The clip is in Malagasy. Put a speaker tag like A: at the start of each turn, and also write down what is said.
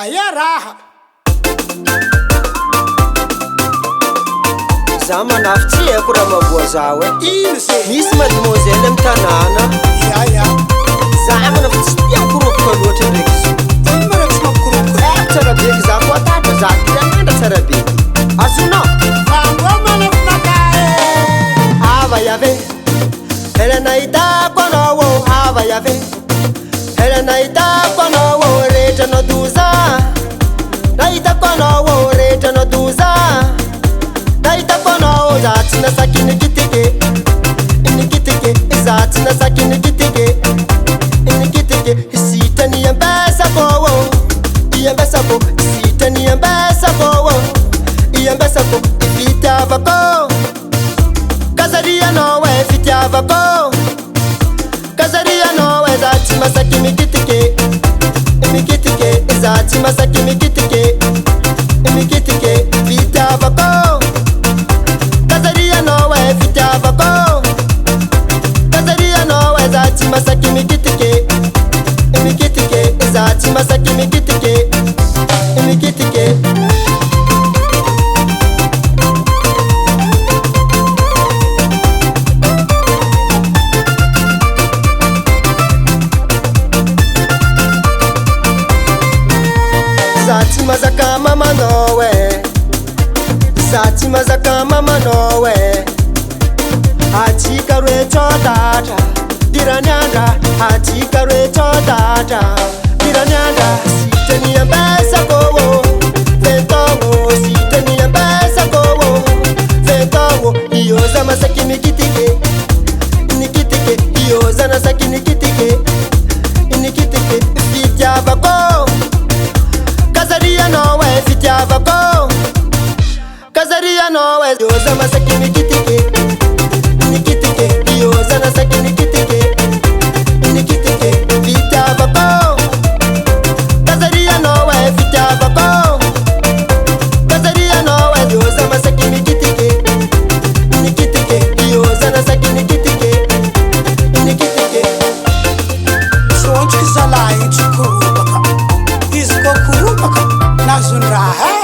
A: Aya raha
B: Zaman afti e kura mabuazawe
A: Inse
B: Nisi mademoiselle mtanana
A: Ya
B: Zaman afti ya kuru kwa lote rekisu
A: Zimara tima kuru
B: Tarabeki za kwa tata za kiranga tarabeki Asuna
A: Fangoma na funakae
B: Hava yave Helena ita kwa nowo Hava yave Helena ita kwa nowo Reta no duza Naita kwa nowo Reta no duza Naita kwa nowo Zati na saki nikitike Nikitike Zati na saki nikitike Nikitike Isita ni yambesa kowo Yambesa ko Isita ni yambesa kowo Yambesa ko Ifita vako Kazaria no we fitya vako Kazaria no we zati masaki mikitike Mikitike zati masaki mikitike Mikitike fitya vako Kazaria no we fitya vako Kazaria no we zati masaki mikitike Mikitike zati masaki mikitike Mikitike Zati mazaka mama nowe Zati mazaka mama nowe Atika reto data Diranyanga Atika reto data Diranyanga Siteni ya mbesa kowo Ventongo Siteni ya mbesa kowo Ventongo Iyoza masaki nikitike Nikitike Iyoza nasaki nikitike Nikitike Fitya vako Kazaria no we fitya vako Kazaria no we yoza masaki nikitike Nikitike yoza nasaki nikitike Nikitike fitya vako Kazaria no we fitya vako Kazaria no we yoza masaki nikitike Nikitike yoza nasaki nikitike Nikitike
A: Sonchi zalai chikuru baka Izko kuru baka Nazun raha